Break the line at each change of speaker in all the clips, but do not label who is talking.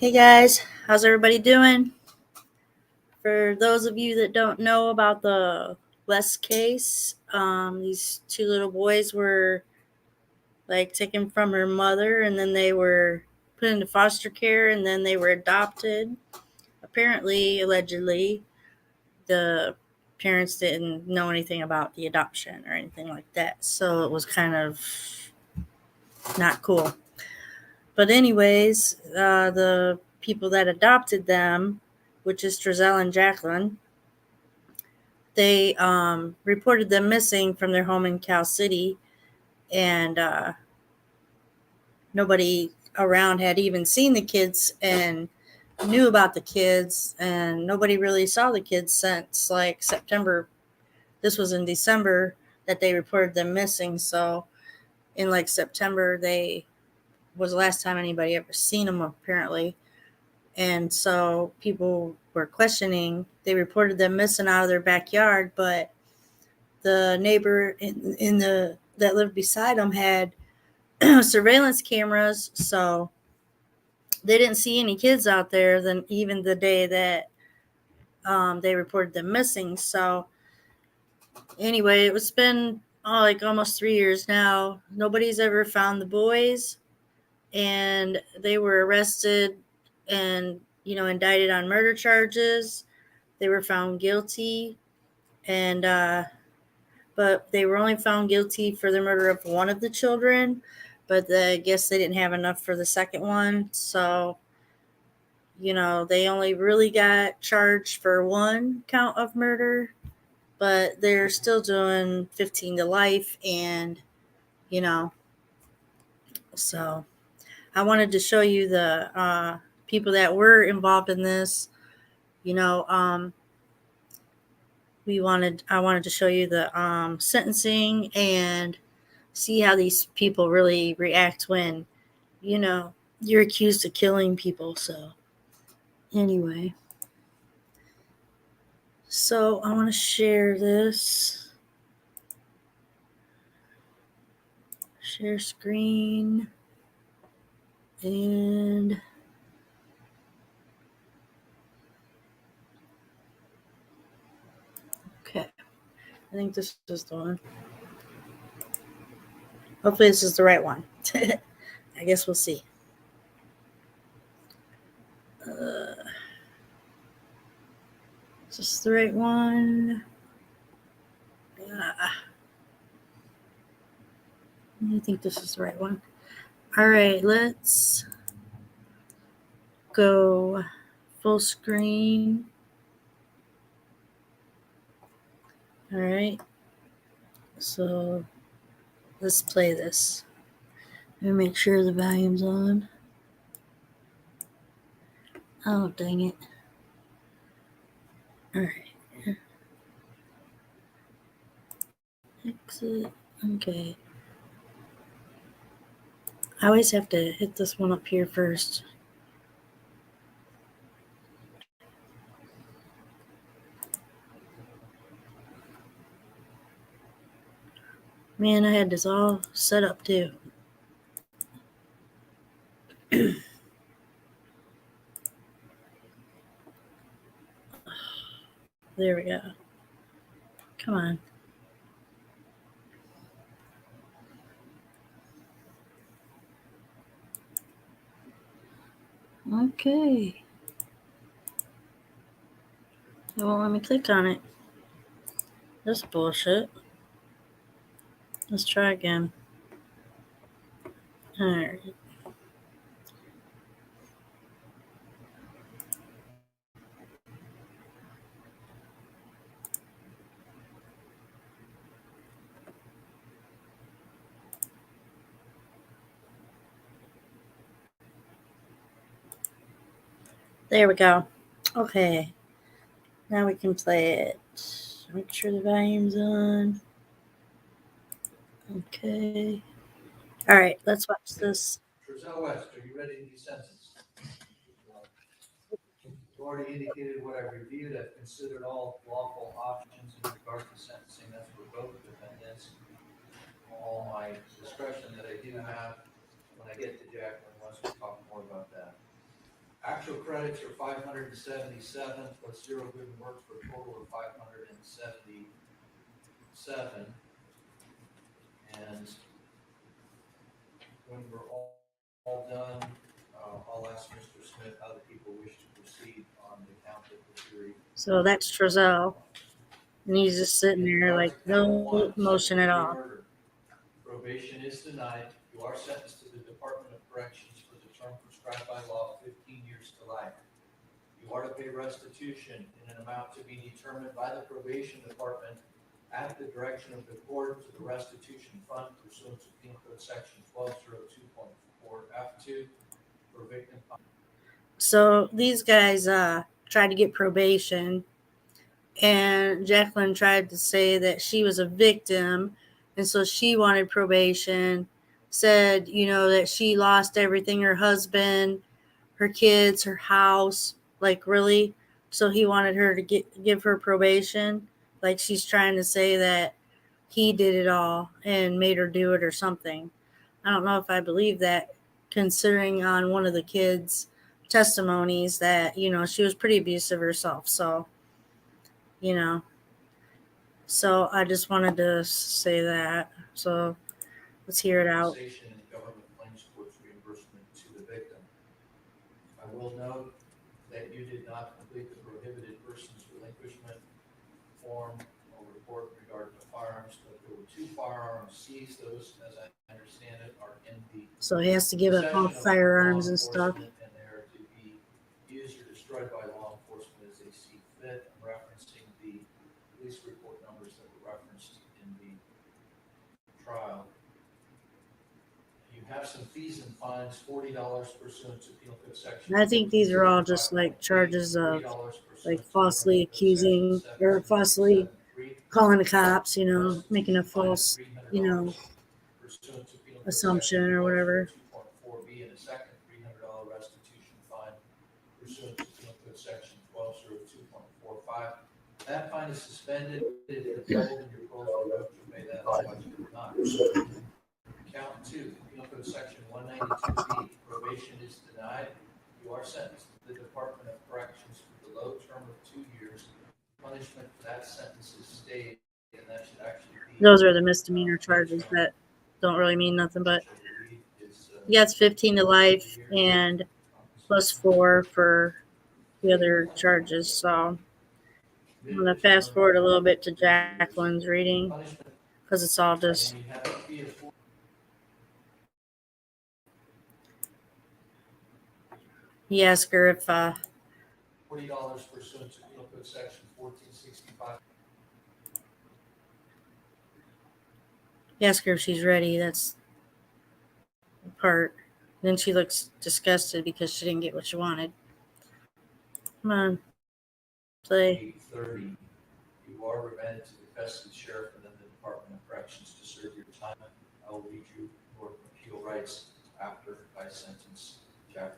Hey guys, how's everybody doing? For those of you that don't know about the West case, these two little boys were like taken from her mother and then they were put into foster care and then they were adopted. Apparently, allegedly, the parents didn't know anything about the adoption or anything like that, so it was kind of not cool. But anyways, the people that adopted them, which is Trezell and Jacqueline, they reported them missing from their home in Cal City, and nobody around had even seen the kids and knew about the kids, and nobody really saw the kids since like September. This was in December that they reported them missing, so in like September they was the last time anybody ever seen them apparently. And so people were questioning. They reported them missing out of their backyard, but the neighbor in the that lived beside them had surveillance cameras, so they didn't see any kids out there. Then even the day that they reported them missing. So anyway, it's been like almost 3 years now. Nobody's ever found the boys, and they were arrested and indicted on murder charges. They were found guilty, and but they were only found guilty for the murder of one of the children. But I guess they didn't have enough for the second one, so they only really got charged for one count of murder. But they're still doing 15 to life, and you know, so I wanted to show you the people that were involved in this. You know, I wanted to show you the sentencing and see how these people really react when you're accused of killing people. So anyway, so I want to share this. Share screen. And okay, I think this is the one. Hopefully this is the right one. I guess we'll see. Is this the right one? I think this is the right one. All right, let's go full screen. All right, so let's play this. Let me make sure the volume's on. Oh, dang it. All right. Exit. Okay. I always have to hit this one up here first. Man, I had this all set up too. There we go. Come on. Okay. It won't let me click on it. That's bullshit. Let's try again. Alright. There we go. Okay. Now we can play it. Make sure the volume's on. Okay. Alright, let's watch this.
Trezell West, are you ready to be sentenced? You already indicated what I reviewed. I've considered all lawful options in regard to sentencing. That's for both defendants. All my discretion that I do have when I get to Jacqueline wants to talk more about that. Actual credits are 577, plus zero good and work for a total of 577. And when we're all done, I'll ask Mr. Smith how the people wish to proceed on the count of the three.
So that's Trezell. And he's just sitting
In
there
regard
like
to count
no
one,
motion at
second-degree
all.
murder, probation is denied. You are sentenced to the Department of Corrections for the term prescribed by law, 15 years to life. You are to pay restitution in an amount to be determined by the probation department at the direction of the court to the restitution fund pursuant to Penal Code Section 1202.4 F2 for victim.
So these guys tried to get probation, and Jacqueline tried to say that she was a victim, and so she wanted probation. Said, that she lost everything, her husband, her kids, her house, like really. So he wanted her to give her probation, like she's trying to say that he did it all and made her do it or something. I don't know if I believe that, considering on one of the kids' testimonies that, she was pretty abusive herself. So, you know, so I just wanted to say that. So let's hear it out.
Compensation and government claims court's reimbursement to the victim. I will note that you did not complete the prohibited persons relinquishment form or report in regard to firearms, but there were 2 firearms seized. Those, as I understand it, are in the
So he has to give up all
possession of
firearms
law
and stuff.
enforcement, and they are to be used or destroyed by law enforcement as they see fit. I'm referencing the police report numbers that were referenced in the trial. You have some fees and fines, $40 pursuant to Penal Code Section.
And I think these are all just like charges of like falsely accusing or falsely calling the cops, making a false,
Pursuant to Penal Code
assumption
Section
or whatever.
1202.4B, and a second $300 restitution fine pursuant to Penal Code Section 1202.45. That fine is suspended if you're told and your parole is revoked to pay that, otherwise you will not. Count 2, Penal Code Section 192B, probation is denied. You are sentenced to the Department of Corrections for the low term of 2 years. Punishment for that sentence is stayed, and that should actually be.
Those are the misdemeanor charges that don't really mean nothing, but yeah, it's 15 to life and plus 4 for the other charges. So I'm going to fast forward a little bit to Jacqueline's reading because it's all just. He asked her if
$40 pursuant to Penal Code Section 1465.
he asked her if she's ready. That's the part. Then she looks disgusted because she didn't get what she wanted. Come on, play.
8:30. You are remanded to the custody sheriff and then the Department of Corrections to serve your time. I will read you your appeal rights after I sentence Jacqueline.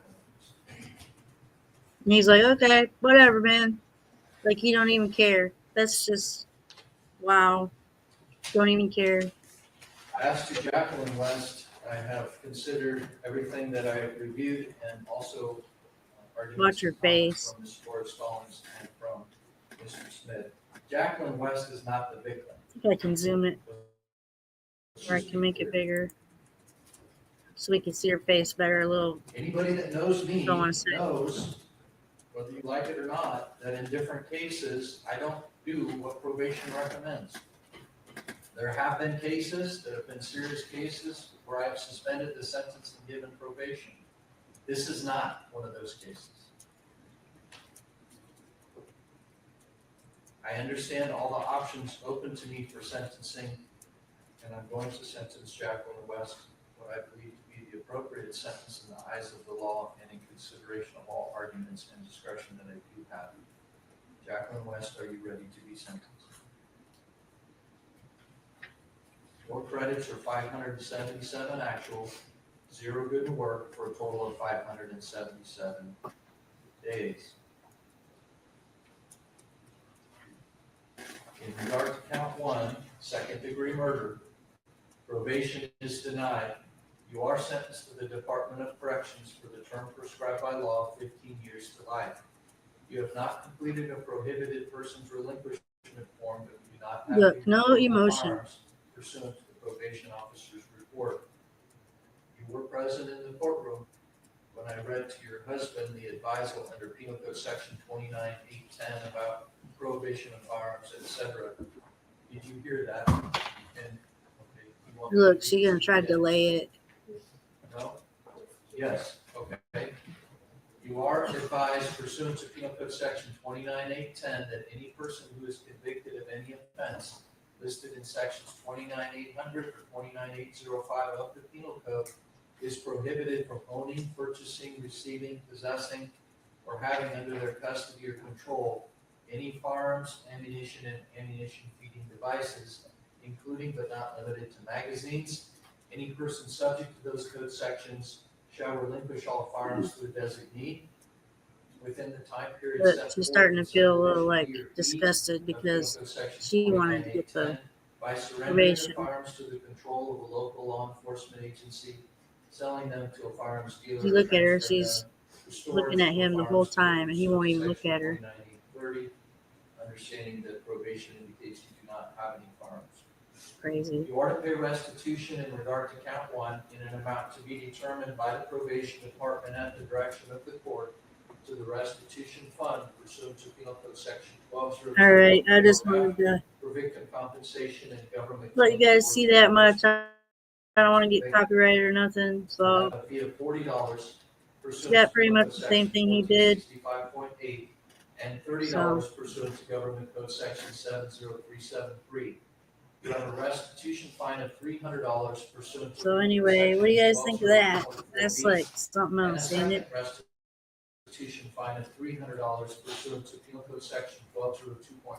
And he's like, okay, whatever, man. Like, he don't even care. That's just, wow. Don't even care.
As to Jacqueline West, I have considered everything that I have reviewed and also arguments
Watch your
and comments
face.
from Ms. Flores Stallings and from Mr. Smith. Jacqueline West is not the victim.
I think I can zoom it, or I can make it bigger so we can see her face better a little.
Anybody that knows me
Don't wanna say.
knows, whether you like it or not, that in different cases, I don't do what probation recommends. There have been cases that have been serious cases where I've suspended the sentence and given probation. This is not one of those cases. I understand all the options open to me for sentencing, and I'm going to sentence Jacqueline West what I believe to be the appropriate sentence in the eyes of the law and in consideration of all arguments and discretion that I do have. Jacqueline West, are you ready to be sentenced? Your credits are 577 actual, 0 good and work, for a total of 577 days. In regard to count 1, second-degree murder, probation is denied. You are sentenced to the Department of Corrections for the term prescribed by law, 15 years to life. You have not completed a prohibited persons relinquishment form, but you do not have
Look,
any
no
reportable
emotion.
firearms pursuant to the probation officer's report. You were present in the courtroom when I read to your husband the advisal under Penal Code Section 29.810 about prohibition of firearms, etc. Did you hear that? And, okay, you want me to
Look,
read
she gonna
it
try to
again?
delay it.
No? Yes, okay. You are advised pursuant to Penal Code Section 29.810 that any person who is convicted of any offense listed in sections 29.800 or 29.805 of the Penal Code is prohibited from owning, purchasing, receiving, possessing, or having under their custody or control any firearms, ammunition, and ammunition feeding devices, including but not limited to magazines. Any person subject to those code sections shall relinquish all firearms to a designee within the time period
But
set
she's
forth
starting
in
to feel a little
subdivision
like
E or E
disgusted
of Penal
because
Code Section
she wanted to get
29.810
the
by surrendering the
probation.
firearms to the control of a local law enforcement agency, selling them to a firearms dealer,
You
or
look at her,
transferring
she's
them, restoring
looking
to
at
a
him the whole
firearms dealer
time, and he
pursuant
won't
to
even look
Section
at her.
29.830, understanding that probation indicates you do not have any firearms.
Crazy.
You are to pay restitution in regard to count one in an amount to be determined by the probation department at the direction of the court to the restitution fund pursuant to Penal Code Section 1202.
All right, I just wanted to
For victim compensation and government.
let you guys see that much. I don't want to get copyrighted or nothing, so
A fee of $40
she got pretty much the same thing he did.
65.8 and $30
So
pursuant to Government Code Section 70373. You have a restitution fine of $300 pursuant to.
so anyway, what do you guys think of that? That's like something
And a
else, ain't
second
it?
restitution fine of $300 pursuant to Penal Code Section 1202.4.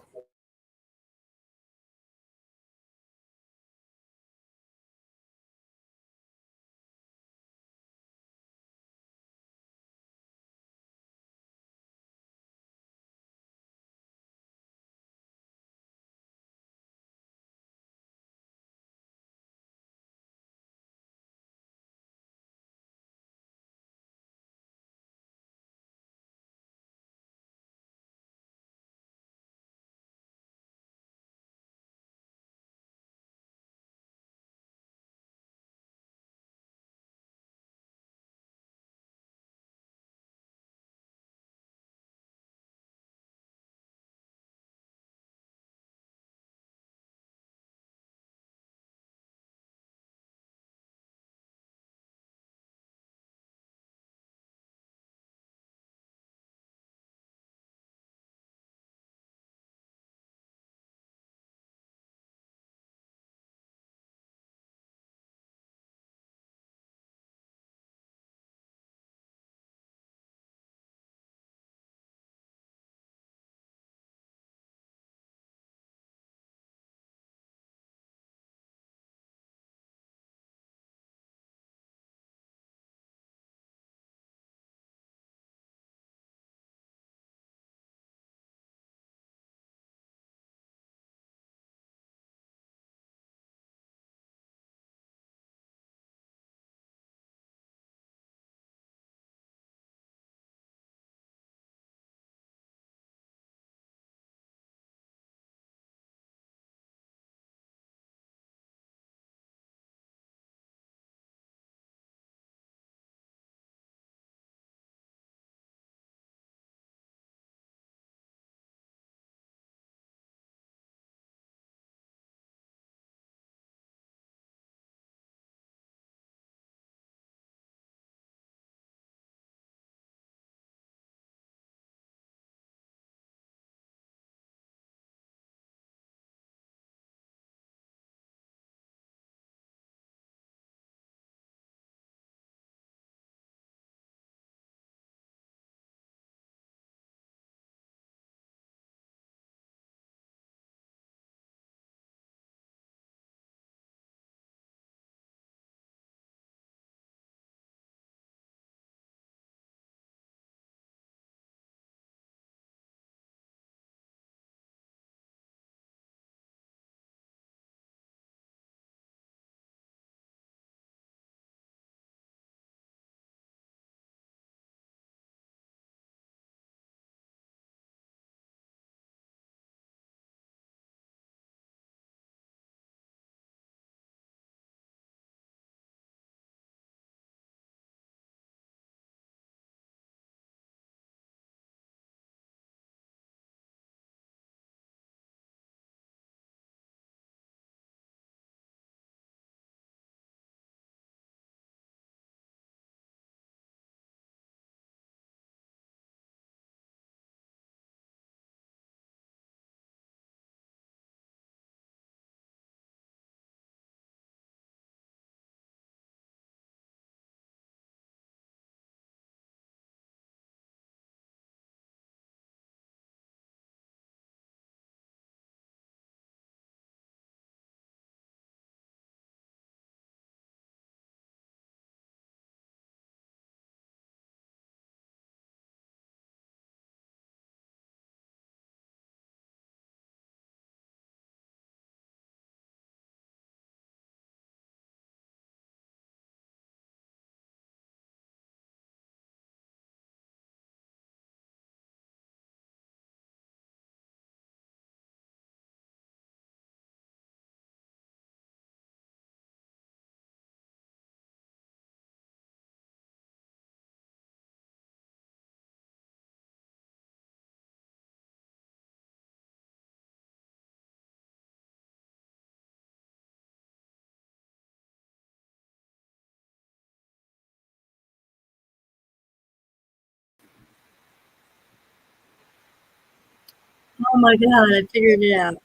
Oh my god, I figured it out.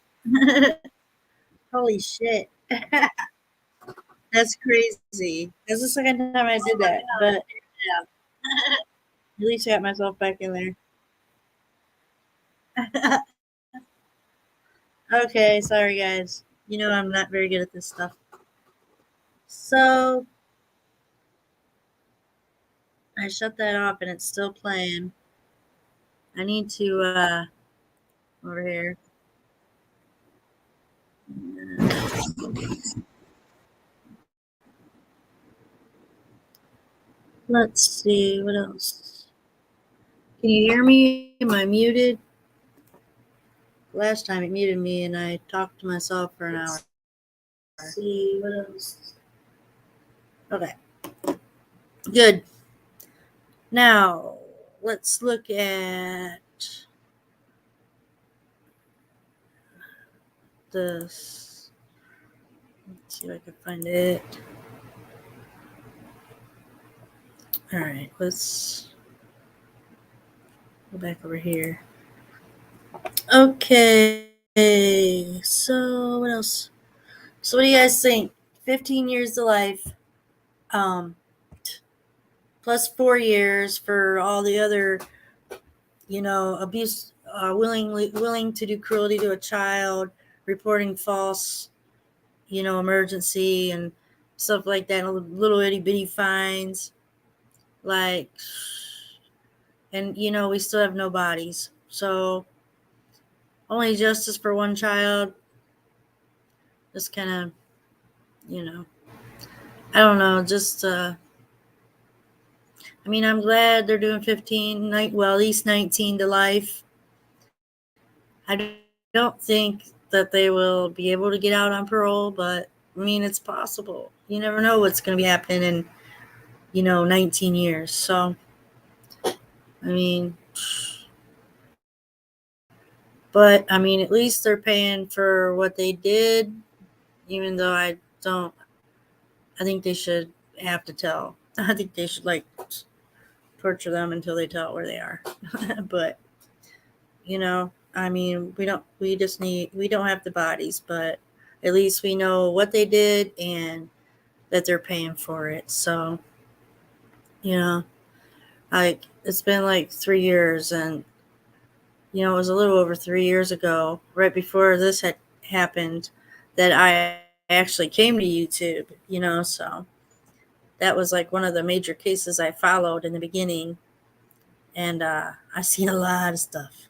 Holy shit. That's crazy. That's the second time I did that, but yeah. At least I got myself back in there. Okay, sorry guys. You know I'm not very good at this stuff. So I shut that off and it's still playing. I need to over here. Let's see what else. Can you hear me? Am I muted? Last time it muted me and I talked to myself for an hour. Let's see what else. Okay, good. Now let's look at this. Let's see if I can find it. All right, let's go back over here. Okay, so what else? So what do you guys think? 15 years to life, um, plus 4 years for all the other, abuse, willing to do cruelty to a child, reporting false, emergency and stuff like that, little itty bitty fines, like, and we still have no bodies, so only justice for one child. Just kind of, I don't know, just I mean, I'm glad they're doing 15, well, at least 19 to life. I don't think that they will be able to get out on parole, but I mean, it's possible. You never know what's going to be happening in, 19 years. So, I mean, but I mean, at least they're paying for what they did, even though I think they should have to tell. I think they should torture them until they tell where they are. But, I mean, we don't have the bodies, but at least we know what they did and that they're paying for it. So, it's been like 3 years, and, it was a little over 3 years ago, right before this had happened, that I actually came to YouTube, so that was like one of the major cases I followed in the beginning. And I seen a lot of stuff.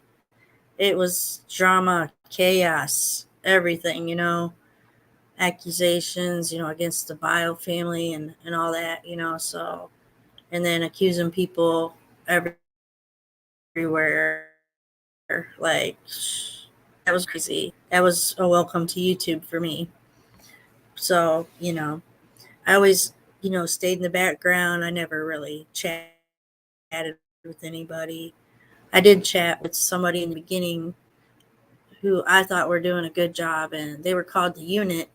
It was drama, chaos, everything, accusations, against the Bio family and all that, so, and then accusing people everywhere. Like, that was crazy. That was a welcome to YouTube for me. So, I always, stayed in the background. I never really chatted with anybody. I did chat with somebody in the beginning who I thought were doing a good job, and they were called the Unit.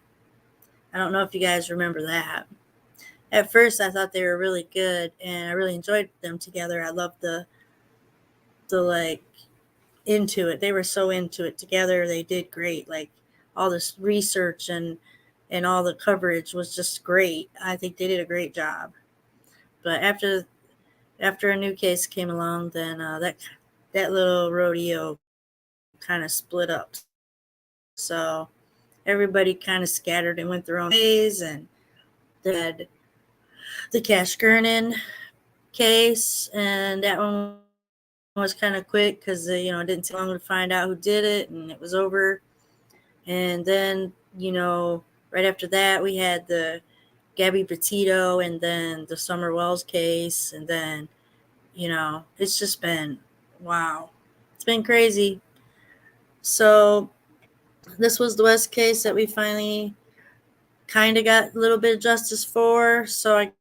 I don't know if you guys remember that. At first, I thought they were really good, and I really enjoyed them together. I loved the like into it. They were so into it together. They did great. Like, all this research and all the coverage was just great. I think they did a great job. But after a new case came along, then that little rodeo kind of split up. So everybody kind of scattered and went their own ways, and they had the Cash Gurnan case, and that one was kind of quick because it didn't take long to find out who did it, and it was over. And then right after that we had the Gabby Petito, and then the Summer Wells case, and then it's just been, wow, it's been crazy. So this was the West case that we finally kind of got a little bit of justice for. So I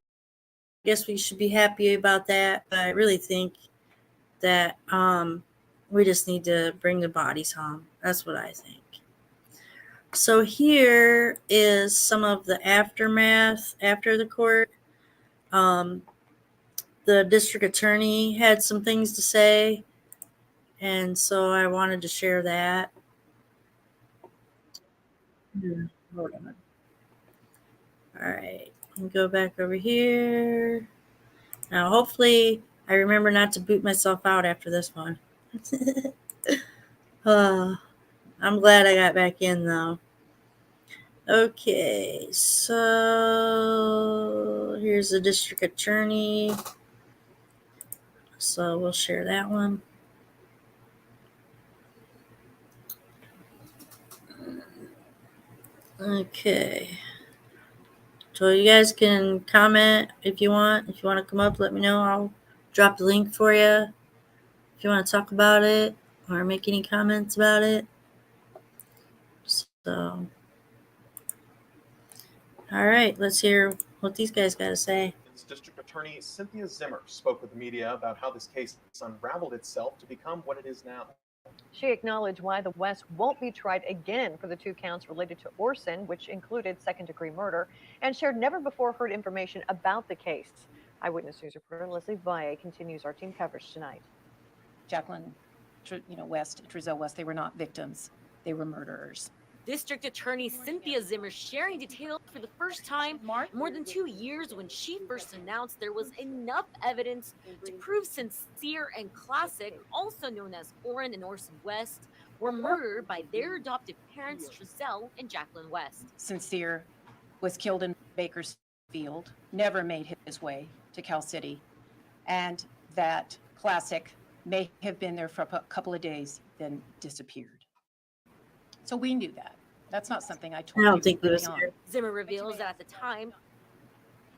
guess we should be happy about that. But I really think that we just need to bring the bodies home. That's what I think. So here is some of the aftermath after the court. The district attorney had some things to say, And so I wanted to share that. Hold on. All right. Go back over here. Now, hopefully, I remember not to boot myself out after this one. I'm glad I got back in, though. Okay, so here's the district attorney. So we'll share that one. Okay. So you guys can comment if you want. If you want to come up, let me know. I'll drop the link for you. If you want to talk about it or make any comments about it. So, all right, let's hear what these guys got to say.
District Attorney Cynthia Zimmer spoke with the media about how this case unraveled itself to become what it is now.
She acknowledged why the West won't be tried again for the 2 counts related to arson, which included second-degree murder, and shared never-before-heard information about the case. Eyewitness News reporter Leslie Valle continues our team coverage tonight.
Jacqueline, Trezell West, they were not victims. They were murderers.
District Attorney Cynthia Zimmer sharing details for the first time in more than 2 years when she first announced there was enough evidence to prove Sincere and Classic, also known as Orrin and Orson West, were murdered by their adoptive parents, Trezell and Jacqueline West.
Sincere was killed in Bakersfield, never made his way to Cal City, and that Classic may have been there for a couple of days, then disappeared. So we knew that. That's not something I told you.
I don't think it was
on.
here.
Zimmer reveals that at the time,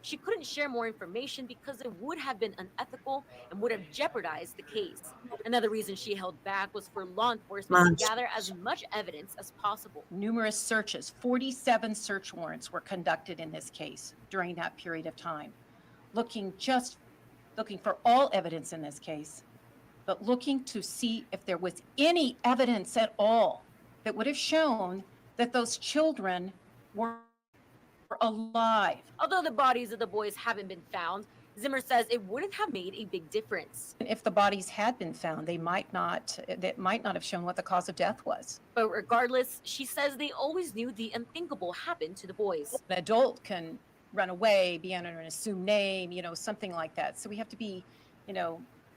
she couldn't share more information because it would have been unethical and would have jeopardized the case. Another reason she held back was for law enforcement to gather as much evidence as possible.
Numerous searches, 47 search warrants were conducted in this case during that period of time, looking for all evidence in this case, but looking to see if there was any evidence at all that would have shown that those children were alive.
Although the bodies of the boys haven't been found, Zimmer says it wouldn't have made a big difference.
If the bodies had been found, that might not have shown what the cause of death was.
But regardless, she says they always knew the unthinkable happened to the boys.
An adult can run away, be under an assumed name, something like that. So we have to be,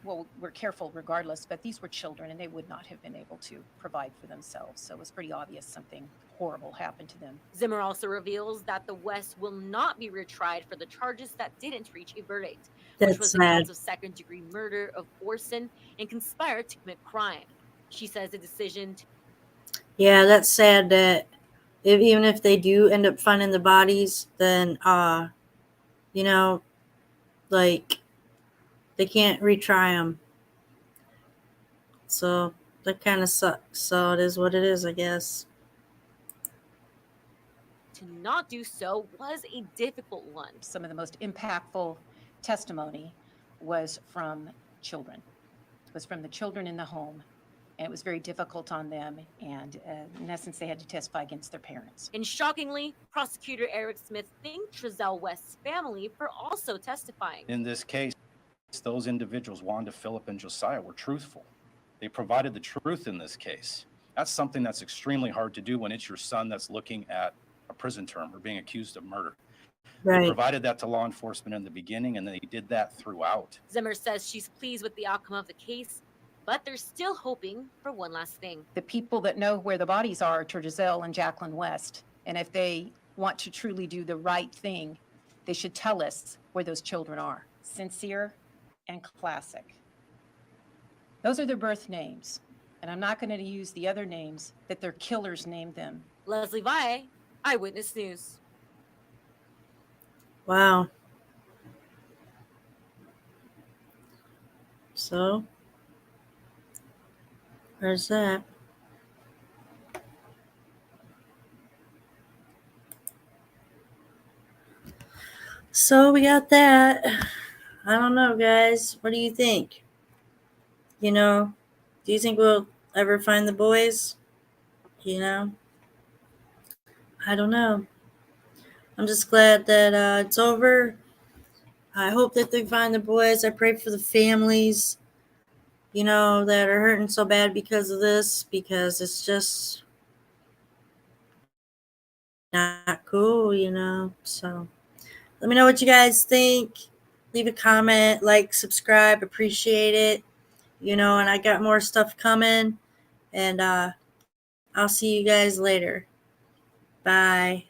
well, we're careful regardless, but these were children and they would not have been able to provide for themselves. So it was pretty obvious something horrible happened to them.
Zimmer also reveals that the West will not be retried for the charges that didn't reach a verdict, which was the counts of second-degree murder of Orson and conspired to commit crime. She says the decision
Yeah, that's sad that even if they do end up finding the bodies, then, they can't retry them. So that kind of sucks. So it is what it is, I guess.
to not do so was a difficult one.
Some of the most impactful testimony was from children. It was from the children in the home. And it was very difficult on them. And in essence, they had to testify against their parents.
And shockingly, prosecutor Eric Smith thanked Trezell West's family for also testifying.
In this case, those individuals, Wanda, Philip, and Josiah, were truthful. They provided the truth in this case. That's something that's extremely hard to do when it's your son that's looking at a prison term or being accused of murder.
Right.
They provided that to law enforcement in the beginning, and they did that throughout.
Zimmer says she's pleased with the outcome of the case, but they're still hoping for one last thing.
The people that know where the bodies are Trezell and Jacqueline West. And if they want to truly do the right thing, they should tell us where those children are. Sincere and Classic. Those are their birth names. And I'm not going to use the other names that their killers named them.
Leslie Valle, Eyewitness News.
Wow. So, there's that. So we got that. I don't know, guys. What do you think? Do you think we'll ever find the boys? I don't know. I'm just glad that it's over. I hope that they find the boys. I pray for the families. you know, that are hurting so bad because of this, because it's just not cool, you know. So let me know what you guys think. Leave a comment, like, subscribe, appreciate it. You know, and I got more stuff coming. And I'll see you guys later. Bye.